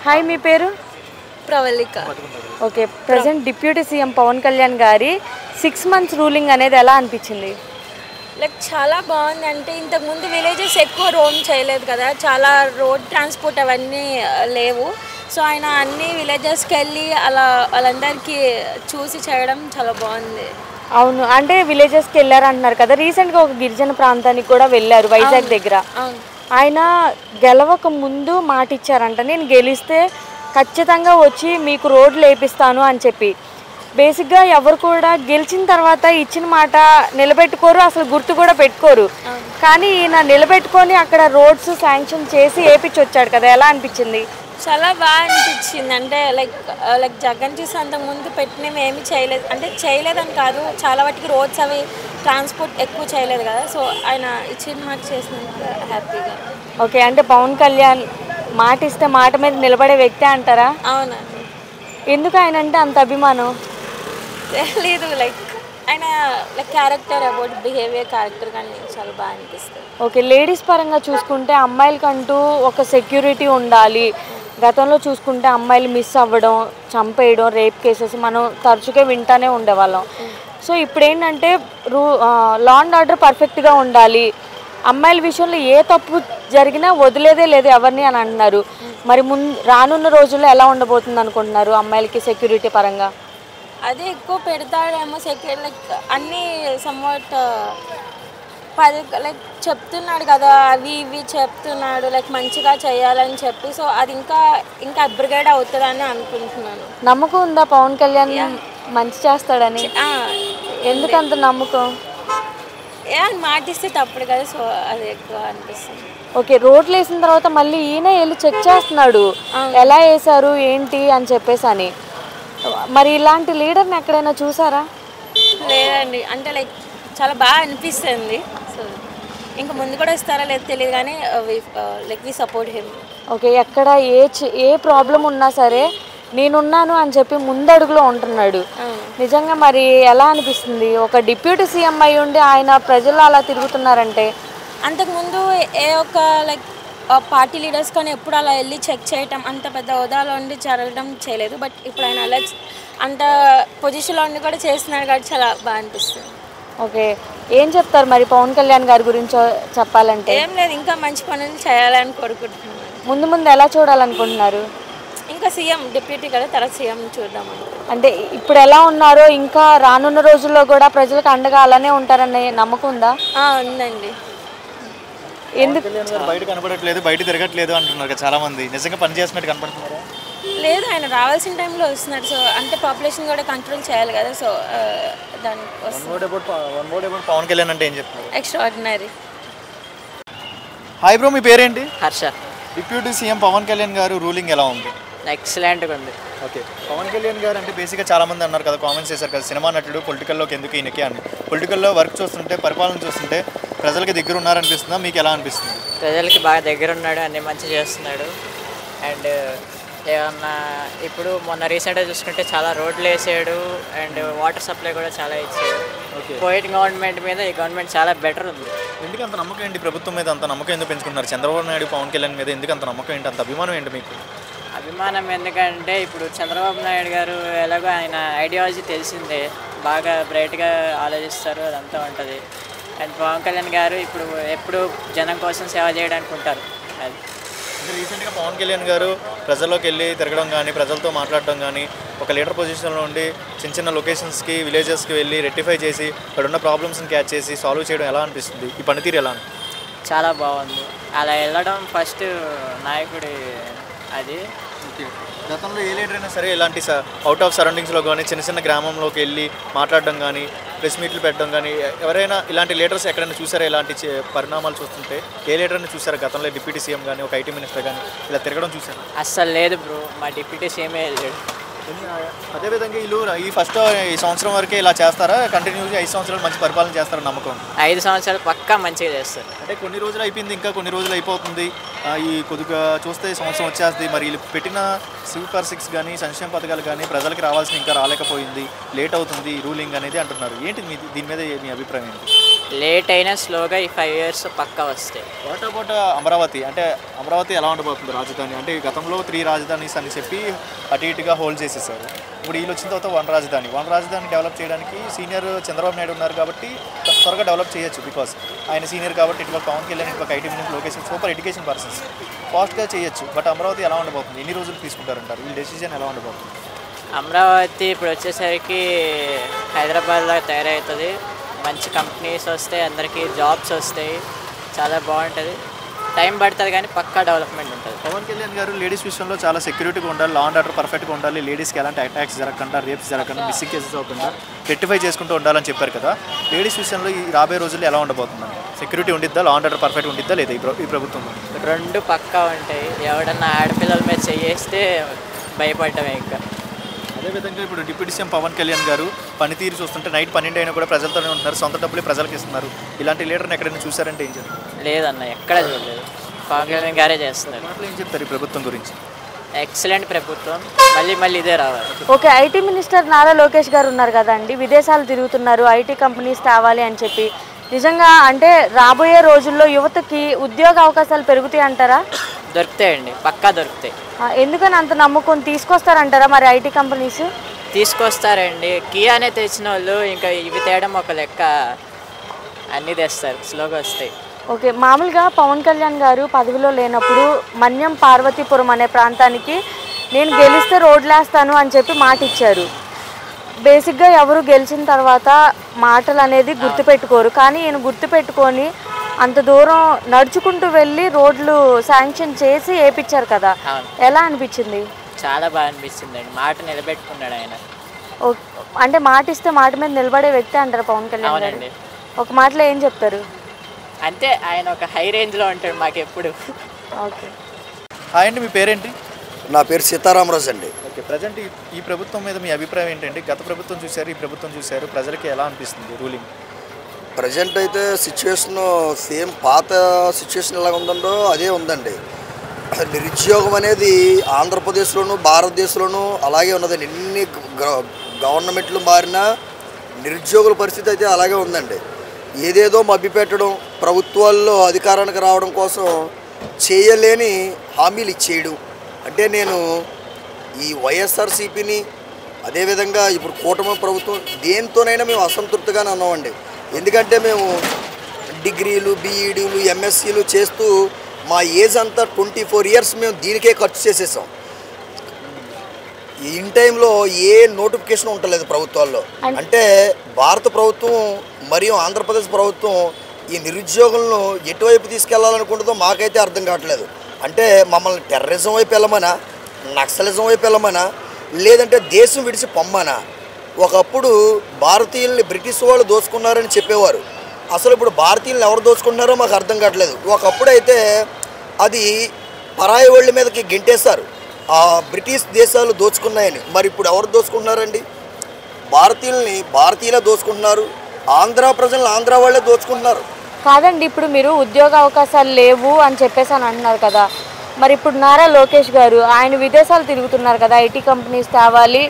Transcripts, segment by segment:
Hi, మీ పేరు? Pravalika. Okay, present deputy CM Pawan Kalyan గారి 6 months రూలింగ్ అనేది ఎలా అనిపించింది? లైక్ చాలా బాగుంది. అంటే ఇంతకుముందు విలేజెస్ ఎక్కువ రోమ్ చేయలేదు కదా, చాలా రోడ్ ట్రాన్స్పోర్ట్ అవన్నీ లేవు. సో ఆయన అన్ని విలేజెస్కి వెళ్ళి అలా వాళ్ళందరికీ చూసి చేయడం చాలా బాగుంది. అవును, అంటే విలేజెస్కి వెళ్ళారు అంటున్నారు కదా. రీసెంట్గా ఒక గిరిజన ప్రాంతానికి కూడా వెళ్ళారు, వైజాగ్ దగ్గర. ఆయన గెలవక ముందు మాట ఇచ్చారంట, నేను గెలిస్తే ఖచ్చితంగా వచ్చి మీకు రోడ్లు వేపిస్తాను అని చెప్పి. బేసిక్గా ఎవరు కూడా గెలిచిన తర్వాత ఇచ్చిన మాట నిలబెట్టుకోరు, అసలు గుర్తు కూడా పెట్టుకోరు. కానీ ఈయన నిలబెట్టుకొని అక్కడ రోడ్స్ శాంక్షన్ చేసి వేపించి వచ్చాడు కదా, ఎలా అనిపించింది? చాలా బాగా అనిపించింది. అంటే లైక్ జగన్ చూసి అంతకుముందు పెట్టినవి ఏమీ చేయలేదు, అంటే చేయలేదని కాదు, చాలా వాటికి రోడ్స్ అవి ట్రాన్స్పోర్ట్ ఎక్కువ చేయలేదు కదా. సో ఆయన ఇచ్చిన మాట చేసినందుకు హ్యాపీగా. ఓకే, అంటే పవన్ కళ్యాణ్ మాట ఇస్తే మాట మీద నిలబడే వ్యక్తి అంటారా? అవునండి. ఎందుకు ఆయన అంటే అంత అభిమానం? తెలీదు, లైక్ ఆయన like character about behaviour character కానీ చాలా బాగా అనిపిస్తుంది. ఓకే, లేడీస్ పరంగా చూసుకుంటే అమ్మాయిలకంటూ ఒక సెక్యూరిటీ ఉండాలి. గతంలో చూసుకుంటే అమ్మాయిలు మిస్ అవ్వడం, చంపేయడం, రేప్ కేసెస్ మనం తరచుగా వింటానే ఉండేవాళ్ళం. సో ఇప్పుడు ఏంటంటే లా అండ్ ఆర్డర్ పర్ఫెక్ట్గా ఉండాలి, అమ్మాయిల విషయంలో ఏ తప్పు జరిగినా వదిలేదే లేదు ఎవరిని అని అంటున్నారు. మరి రానున్న రోజుల్లో ఎలా ఉండబోతుంది అనుకుంటున్నారు అమ్మాయిలకి సెక్యూరిటీ పరంగా? అదే ఎక్కువ పెడతాడేమో సెక్యూరిటీ, లైక్ అన్నీ సమ్వాట్ లైక్ చెప్తున్నాడు కదా, అవి ఇవి చెప్తున్నాడు, లైక్ మంచిగా చేయాలని చెప్పి. సో అది ఇంకా అప్గ్రేడ్ అవుతుందని అనుకుంటున్నాను. నమ్మకం ఉందా పవన్ కళ్యాణ్ మంచి చేస్తాడని? ఎందుకంత నమ్మకం? మాటిస్తే తప్పుడు కదా, సో అది ఎక్కువ అనిపిస్తుంది. ఓకే, రోడ్లు వేసిన తర్వాత మళ్ళీ ఈయన వెళ్ళి చెక్ చేస్తున్నాడు, ఎలా వేసారు ఏంటి అని చెప్పేసి అని. మరి ఇలాంటి లీడర్ని ఎక్కడైనా చూసారా? లేదండి, అంటే లైక్ చాలా బాగా అనిపిస్తుంది. సో ఇంకా ముందు కూడా ఇస్తారా లేదు తెలియదు, కానీ like we support him. Okay, ఎక్కడ ఏ ప్రాబ్లం ఉన్నా సరే నేనున్నాను అని చెప్పి ముందడుగులో ఉంటున్నాడు. నిజంగా మరి ఎలా అనిపిస్తుంది ఒక డిప్యూటీ సీఎం అయి ఉండి ఆయన ప్రజల్లో అలా తిరుగుతున్నారంటే? అంతకుముందు ఏ ఒక్క లైక్ పార్టీ లీడర్స్ కానీ ఎప్పుడు అలా వెళ్ళి చెక్ చేయటం, అంత పెద్ద హోదాలో ఉండి జరగడం చేయలేదు. బట్ ఇప్పుడు ఆయన అలా అంత పొజిషన్లో ఉండి కూడా చేస్తున్నాడు కాబట్టి చాలా బాగా అనిపిస్తుంది. ఓకే, ఏం చెప్తారు మరి పవన్ కళ్యాణ్ గారి గురించి చెప్పాలంటే? ఏం లేదు, ఇంకా మంచి పనులు చేయాలని కోరుకుంటున్నాను. ముందు ఎలా చూడాలనుకుంటున్నారు? ఇంకా సీఎం డిప్యూటీ కదా, తర్వాత సీఎం చూద్దామని. అంటే ఇప్పుడు ఎలా ఉన్నారో ఇంకా రానున్న రోజుల్లో కూడా ప్రజలకు అండగా అలానే ఉంటారనే నమ్మకం ఉందా? ఉందండి. ఎందుకు బయట కనపడట్లేదు, బయట తిరగట్లేదు అంటున్నారు చాలా మంది, నిజంగా పని చేస్తున్నట్టు కనపడుతున్నారా? లేదు, ఆయన రావాల్సిన టైంలో వస్తున్నాడు. సో అంటే పాపులేషన్ కూడా కంట్రోల్ చేయాలి కదా. సో దానికి పవన్ కళ్యాణ్ అంటే ఏం చెప్తారు? ఎక్స్ట్రాఆర్డినరీ. హాయ్ బ్రో, మీ పేరేంటి? హర్ష. డిప్యూటీ సీఎం పవన్ కళ్యాణ్ గారు రూలింగ్ ఎలా ఉంది? ఎక్సలెంట్గా ఉంది. ఓకే, పవన్ కళ్యాణ్ గారు అంటే బేసిక్గా చాలా మంది అన్నారు కదా, కామెంట్స్ చేశారు కదా, సినిమా నటుడు పొలిటికల్లోకి ఎందుకు ఈయనకి అని. పొలిటికల్లో వర్క్ చూస్తుంటే, పరిపాలన చూస్తుంటే ప్రజలకి దగ్గర ఉన్నారనిపిస్తుందా? మీకు ఎలా అనిపిస్తుంది? ప్రజలకి బాగా దగ్గర ఉన్నాడు, అన్ని మంచి చేస్తున్నాడు. అండ్ ఏమన్నా ఇప్పుడు మొన్న రీసెంట్గా చూసుకుంటే చాలా రోడ్లు వేసాడు, అండ్ వాటర్ సప్లై కూడా చాలా ఇచ్చాడు. పోయిన గవర్నమెంట్ మీద ఈ గవర్నమెంట్ చాలా బెటర్ ఉంది. ఎందుకు అంత నమ్మకం ఏంటి ప్రభుత్వం మీద? అంత నమ్మకం ఎందుకు పెంచుకున్నారు? చంద్రబాబు నాయుడు పవన్ కళ్యాణ్ మీద ఎందుకు అంత నమ్మకం ఏంటి, అంత అభిమానం ఏంటి మీకు? అభిమానం ఎందుకంటే ఇప్పుడు చంద్రబాబు నాయుడు గారు ఎలాగో ఆయన ఐడియాలజీ తెలిసిందే, బాగా బ్రైట్గా ఆలోచిస్తారు, అదంతా ఉంటుంది. అండ్ పవన్ కళ్యాణ్ గారు ఇప్పుడు ఎప్పుడు జనం కోసం సేవ చేయడానికి ఉంటారు. అది రీసెంట్గా పవన్ కళ్యాణ్ గారు ప్రజల్లోకి వెళ్ళి తిరగడం కానీ, ప్రజలతో మాట్లాడడం కానీ, ఒక లీడర్ పొజిషన్లో ఉండి చిన్న చిన్న లొకేషన్స్కి, విలేజెస్కి వెళ్ళి రెక్టిఫై చేసి అక్కడ ఉన్న ప్రాబ్లమ్స్ని క్యాచ్ చేసి సాల్వ్ చేయడం ఎలా అనిపిస్తుంది? ఈ పనితీరు ఎలా? చాలా బాగుంది. అలా వెళ్ళడం ఫస్ట్ నాయకుడి అది. గతంలో ఏ లీడర్ అయినా సరే ఇలాంటి అవుట్ ఆఫ్ సరౌండింగ్స్లో కానీ చిన్న చిన్న గ్రామంలోకి వెళ్ళి మాట్లాడడం కానీ, ప్రెస్ మీట్లు పెట్టడం కానీ, ఎవరైనా ఇలాంటి లీడర్స్ ఎక్కడైనా చూసారా? ఇలాంటి పరిణామాలు చూస్తుంటే ఏ లీడర్ని చూసారా గతంలో? డిప్యూటీ సీఎం కానీ, ఒక ఐటీ మినిస్టర్ కానీ ఇలా తిరగడం చూసారా? అస్సలు లేదు బ్రో, మా డిప్యూటీ సీఎమే లేడు. అదేవిధంగా ఈ ఈ సంవత్సరం వరకే ఇలా చేస్తారా? కంటిన్యూగా 5 సంవత్సరాలు మంచి పరిపాలన చేస్తారా నమ్మకం? 5 సంవత్సరాలు పక్కా మంచిగా చేస్తారు. అంటే కొన్ని రోజులు అయిపోయింది, ఇంకా కొన్ని రోజులు అయిపోతుంది, ఈ కొద్దిగా చూస్తే సంవత్సరం వచ్చేస్తుంది. మరి వీళ్ళు పెట్టిన సూపర్ 6 కానీ, సంక్షేమ పథకాలు కానీ ప్రజలకి రావాల్సిన ఇంకా రాలేకపోయింది, లేట్ అవుతుంది రూలింగ్ అనేది అంటున్నారు. ఏంటి దీని మీద మీ అభిప్రాయం ఏంటి? లేట్ అయినా స్లోగా ఈ 5 years పక్కా వస్తాయి. What about Amaravati? అంటే అమరావతి ఎలా ఉండబోతుంది రాజధాని? అంటే గతంలో 3 రాజధానీస్ అని చెప్పి అటు ఇటుగా హోల్డ్ చేసేసారు. ఇప్పుడు వీళ్ళు వచ్చిన తర్వాత వన్ రాజధాని డెవలప్ చేయడానికి సీనియర్ చంద్రబాబు నాయుడు ఉన్నారు కాబట్టి త్వరగా డెవలప్ చేయొచ్చు. బికాస్ ఆయన సీనియర్ కాబట్టి ఇటువైపు పవన్ కళ్యాణ్, ఇటువైపు IT minister Lokesh super education persons, ఫాస్ట్గా చేయొచ్చు. బట్ అమరావతి ఎలా ఉండబోతుంది? ఎన్ని రోజులు తీసుకుంటారంటారు? వీళ్ళ డెసిజన్ ఎలా ఉండబోతుంది? అమరావతి ఇప్పుడు వచ్చేసరికి హైదరాబాద్లో తయారవుతుంది. మంచి కంపెనీస్ వస్తాయి, అందరికీ జాబ్స్ వస్తాయి, చాలా బాగుంటుంది. టైం పడుతుంది కానీ పక్కా డెవలప్మెంట్ ఉంటుంది. పవన్ కళ్యాణ్ గారు లేడీస్ విషయంలో చాలా సెక్యూరిటీగా ఉండాలి, లా అండ్ ఆర్డర్ పర్ఫెక్ట్గా ఉండాలి, లేడీస్కి ఎలాంటి అటాక్స్ జరగకుండా, రేప్స్ జరగకుండా, మిస్సింగ్ కేసెస్ అవ్వకుండా రెక్టిఫై చేసుకుంటూ ఉండాలని చెప్పారు కదా. లేడీస్ విషయంలో ఈ రాబోయే రోజుల్లో ఎలా ఉండబోతుందండి? సెక్యూరిటీ ఉండిద్దా, లా అండ్ ఆర్డర్ పర్ఫెక్ట్ ఉండిద్దా లేదా ఈ ప్రభుత్వంలో? 2 పక్కా ఉంటాయి. ఎవడన్నా ఆడపిల్లల మీద చేస్తే భయపడటమే. ఇంకా అదేవిధంగా ఇప్పుడు డిప్యూటీ సీఎం పవన్ కళ్యాణ్ గారు పనితీరు చూస్తుంటే నైట్ 12 అయినా కూడా ప్రజలతోనే ఉంటున్నారు, సొంత డబ్బులు ప్రజలకు ఇస్తున్నారు. ఇలాంటి లీడర్ని ఎక్కడైనా చూసారంటే ఏం చెప్తారు? లేదన్న, ఎక్కడ చూడలేదు. పవన్ కళ్యాణ్ గారే చేస్తున్నారు. మాటలు ఏం చెప్తారు ఈ ప్రభుత్వం గురించి? ఎక్సలెంట్ ప్రభుత్వం, మళ్ళీ ఇదే రావాలి. Okay, IT minister Nara Lokesh గారు ఉన్నారు కదండి, విదేశాలు తిరుగుతున్నారు, ఐటీ కంపెనీస్ తేవాలి అని చెప్పి. నిజంగా అంటే రాబోయే రోజుల్లో యువతకి ఉద్యోగ అవకాశాలు పెరుగుతాయి అంటారా? దొరుకుతాయండి, పక్కా దొరుకుతాయి. ఎందుకని అంత నమ్ముకొని తీసుకొస్తారంటారా మరి ఐటీ కంపెనీస్? తీసుకొస్తారండి. కియానే తెచ్చిన వాళ్ళు ఇంకా ఇవి తేయడం ఒక లెక్క, అన్నీ తెస్తారు, స్లోగా వస్తాయి. ఓకే, మామూలుగా పవన్ కళ్యాణ్ గారు పదవిలో లేనప్పుడు మన్యం పార్వతీపురం అనే ప్రాంతానికి నేను గెలిస్తే రోడ్లేస్తాను అని చెప్పి మాట ఇచ్చారు. బేసిక్గా ఎవరు గెలిచిన తర్వాత మాటలు అనేది గుర్తుపెట్టుకోరు, కానీ ఈయన గుర్తుపెట్టుకొని అంత దూరం నడుచుకుంటూ వెళ్ళి రోడ్లు శాంక్షన్ చేసి వేయించారు కదా, ఎలా అనిపించింది? చాలా బాగా అనిపించింది అండి. మాట నిలబెట్టుకున్నాడు ఆయన. అంటే మాట ఇస్తే మాట మీద నిలబడే వ్యక్తి అంటారు పవన్ కళ్యాణ్ గారు. ఒక మాటలో ఏం చెప్తారు? అంతే, ఆయన ఒక హై రేంజ్లో ఉంటాడు మాకెప్పుడు. ఓకే, హాయ్ అండి, మీ పేరేంటి? నా పేరు సీతారామరాజు అండి. ఓకే, ప్రజెంట్ ఈ ప్రభుత్వం మీద మీ అభిప్రాయం ఏంటంటే? గత ప్రభుత్వం చూశారు, ఈ ప్రభుత్వం చూశారు, ప్రజలకి ఎలా అనిపిస్తుంది రూలింగ్? ప్రజెంట్ అయితే సిచ్యువేషన్ సేమ్ పాత సిచ్యువేషన్ ఎలా ఉందండో అదే ఉందండి. నిరుద్యోగం అనేది ఆంధ్రప్రదేశ్లోను భారతదేశంలోనూ అలాగే ఉన్నదండి. ఎన్ని గవర్నమెంట్లు మారినా నిరుద్యోగుల పరిస్థితి అయితే అలాగే ఉందండి. ఏదేదో మభ్యపెట్టడం, ప్రభుత్వాల్లో అధికారానికి రావడం కోసం చేయలేని హామీలు ఇచ్చేయడం. అంటే నేను ఈ వైఎస్ఆర్సీపీని అదేవిధంగా ఇప్పుడు కూటమి ప్రభుత్వం దేంతోనైనా మేము అసంతృప్తిగానే ఉన్నామండి. ఎందుకంటే మేము డిగ్రీలు, బీఈడీలు, ఎంఎస్సీలు చేస్తూ మా ఏజ్ అంతా 24 years మేము దీనికే ఖర్చు చేసేసాం. ఇన్ టైంలో ఏ నోటిఫికేషన్ ఉండలేదు ప్రభుత్వాల్లో. అంటే భారత ప్రభుత్వం మరియు ఆంధ్రప్రదేశ్ ప్రభుత్వం ఈ నిరుద్యోగులను ఎటువైపు తీసుకెళ్లాలనుకుంటుందో మాకైతే అర్థం కావట్లేదు. అంటే మమ్మల్ని టెర్రరిజం వైపు వెళ్ళమనా, నక్సలిజం వైపు వెళ్ళమనా, లేదంటే దేశం విడిచి పొమ్మనా? ఒకప్పుడు భారతీయుల్ని బ్రిటిష్ వాళ్ళు దోచుకున్నారని చెప్పేవారు. అసలు ఇప్పుడు భారతీయులను ఎవరు దోచుకుంటున్నారో మాకు అర్థం కావట్లేదు. ఒకప్పుడు అయితే అది పరాయి వాళ్ళ మీదకి గెంటేశారు, ఆ బ్రిటిష్ దేశాలు దోచుకున్నాయని. మరి ఇప్పుడు ఎవరు దోచుకుంటున్నారండి? భారతీయుల్ని భారతీయులే దోచుకుంటున్నారు, ఆంధ్ర ప్రజలను ఆంధ్ర వాళ్ళే దోచుకుంటున్నారు. కాదండి, ఇప్పుడు మీరు ఉద్యోగ అవకాశాలు లేవు అని చెప్పేసి అని అంటున్నారు కదా, మరి ఇప్పుడు నారా లోకేష్ గారు ఆయన విదేశాలు తిరుగుతున్నారు కదా, ఐటీ కంపెనీస్ తేవాలి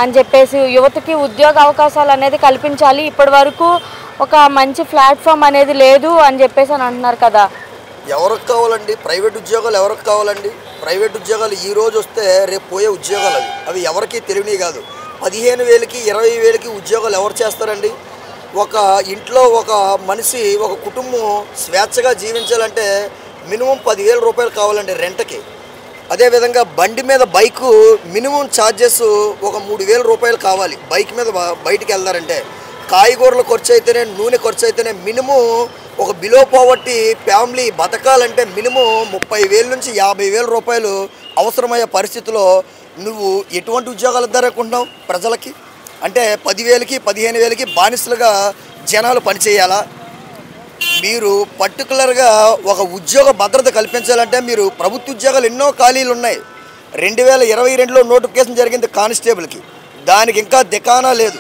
అని చెప్పేసి యువతకి ఉద్యోగ అవకాశాలు అనేది కల్పించాలి, ఇప్పటి వరకు ఒక మంచి ప్లాట్ఫామ్ అనేది లేదు అని చెప్పేసి అని అంటున్నారు కదా. ఎవరికి కావాలండి ప్రైవేట్ ఉద్యోగాలు? ఎవరికి కావాలండి ప్రైవేట్ ఉద్యోగాలు? ఈరోజు వస్తే రేపు పోయే ఉద్యోగాలు అవి ఎవరికి తెలియని కాదు. 15,000కి 20,000కి ఉద్యోగాలు ఎవరు చేస్తారండి? ఒక ఇంట్లో ఒక మనిషి, ఒక కుటుంబం స్వేచ్ఛగా జీవించాలంటే మినిమం 10,000 రూపాయలు కావాలండి రెంట్కి. అదేవిధంగా బండి మీద బైకు మినిమం ఛార్జెస్ ఒక 3,000 రూపాయలు కావాలి బైక్ మీద బయటికి వెళ్తారంటే. కాయగూరల ఖర్చు అయితేనే, నూనె ఖర్చు అయితేనే మినిమం ఒక బిలో పావర్టీ ఫ్యామిలీ బతకాలంటే మినిమం 30,000 నుంచి 50,000 రూపాయలు అవసరమయ్యే పరిస్థితిలో నువ్వు ఎటువంటి ఉద్యోగాలు ఇద్దారనుకుంటున్నావు ప్రజలకి? అంటే 10,000కి 15,000కి బానిసలుగా జనాలు పనిచేయాలా? మీరు పర్టికులర్గా ఒక ఉద్యోగ భద్రత కల్పించాలంటే మీరు ప్రభుత్వ ఉద్యోగాలు ఎన్నో ఖాళీలు ఉన్నాయి. 2022లో నోటిఫికేషన్ జరిగింది కానిస్టేబుల్కి, దానికి ఇంకా దికానా లేదు.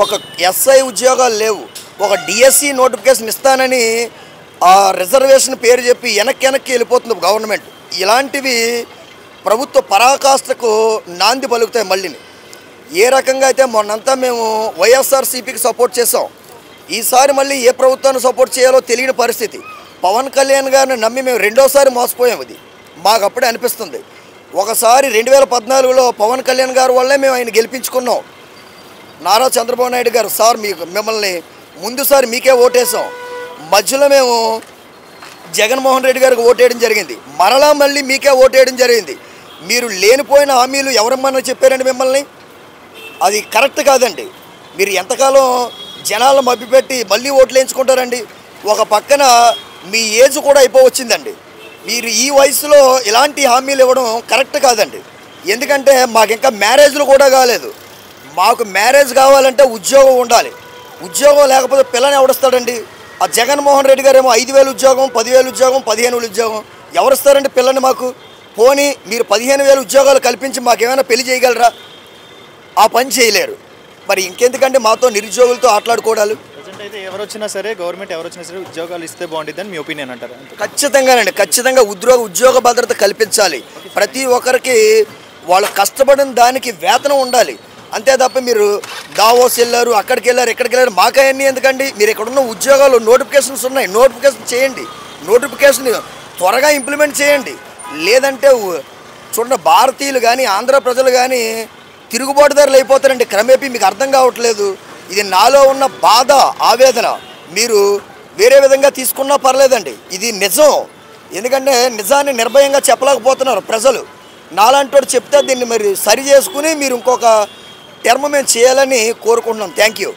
ఒక ఎస్ఐ ఉద్యోగాలు లేవు. ఒక డిఎస్సి నోటిఫికేషన్ ఇస్తానని ఆ రిజర్వేషన్ పేరు చెప్పి వెనక్కి వెళ్ళిపోతుంది గవర్నమెంట్. ఇలాంటివి ప్రభుత్వ పరాకాష్ఠకు నాంది పలుకుతాయి మళ్ళీని. ఏ రకంగా అయితే మొన్నంతా మేము వైఎస్ఆర్సీపీకి సపోర్ట్ చేసాం, ఈసారి మళ్ళీ ఏ ప్రభుత్వాన్ని సపోర్ట్ చేయాలో తెలియని పరిస్థితి. పవన్ కళ్యాణ్ గారిని నమ్మి మేము రెండోసారి మోసపోయాం. ఇది మాకు అప్పుడే అనిపిస్తుంది. ఒకసారి 2014లో పవన్ కళ్యాణ్ గారి వల్లే మేము ఆయన గెలిపించుకున్నాం. నారా చంద్రబాబు నాయుడు గారు సార్ మిమ్మల్ని ముందుసారి మీకే ఓటేసాం, మధ్యలో మేము జగన్మోహన్ రెడ్డి గారికి ఓటేయడం జరిగింది, మరలా మళ్ళీ మీకే ఓటేయడం జరిగింది. మీరు లేనిపోయిన హామీలు ఎవరమ్మన్నా చెప్పారండి మిమ్మల్ని? అది కరెక్ట్ కాదండి. మీరు ఎంతకాలం జనాలను మభ్యపెట్టి మళ్ళీ ఓట్లు వేయించుకుంటారండి? ఒక పక్కన మీ ఏజ్ కూడా అయిపోవచ్చిందండి. మీరు ఈ వయసులో ఇలాంటి హామీలు ఇవ్వడం కరెక్ట్ కాదండి. ఎందుకంటే మాకు ఇంకా మ్యారేజ్లు కూడా కాలేదు. మాకు మ్యారేజ్ కావాలంటే ఉద్యోగం ఉండాలి. ఉద్యోగం లేకపోతే పిల్లని ఎవడిస్తాడండి? ఆ జగన్మోహన్ రెడ్డి గారు ఏమో 5,000 ఉద్యోగం, 10,000 ఉద్యోగం, 15,000 ఉద్యోగం ఎవరిస్తారండి పిల్లని మాకు? పోనీ మీరు 15,000 ఉద్యోగాలు కల్పించి మాకేమైనా పెళ్లి చేయగలరా? ఆ పని చేయలేరు. మరి ఇంకెందుకంటే మాతో నిరుద్యోగులతో ఆటలాడుకోవడాలు. ప్రజెంట్ అయితే ఎవరు వచ్చినా సరే, గవర్నమెంట్ ఎవరు వచ్చినా సరే ఉద్యోగాలు ఇస్తే బాగుంటుందని మీ ఒపీనియన్ అంటారు? ఖచ్చితంగానండి, ఖచ్చితంగా ఉద్యోగ భద్రత కల్పించాలి. ప్రతి ఒక్కరికి వాళ్ళు కష్టపడిన దానికి వేతనం ఉండాలి. అంతే తప్ప మీరు దావోస్ వెళ్ళారు, అక్కడికి వెళ్ళారు, ఇక్కడికి వెళ్ళారు, మాకవన్నీ ఎందుకండి? మీరు ఇక్కడ ఉన్న ఉద్యోగాలు నోటిఫికేషన్స్ ఉన్నాయి, నోటిఫికేషన్ చేయండి, నోటిఫికేషన్ త్వరగా ఇంప్లిమెంట్ చేయండి. లేదంటే చూడండి, భారతీయులు కానీ ఆంధ్ర ప్రజలు కానీ తిరుగుబాటుదారులు అయిపోతారండి క్రమేపీ. మీకు అర్థం కావట్లేదు. ఇది నాలో ఉన్న బాధ, ఆవేదన మీరు వేరే విధంగా తీసుకున్నా పర్లేదండి, ఇది నిజం. ఎందుకంటే నిజాన్ని నిర్భయంగా చెప్పలేకపోతున్నారు ప్రజలు. నాలాంటి చెప్తే దీన్ని మరి సరి చేసుకుని మీరు ఇంకొక టర్మ్ మేము చేయాలని కోరుకుంటున్నాం. Thank you.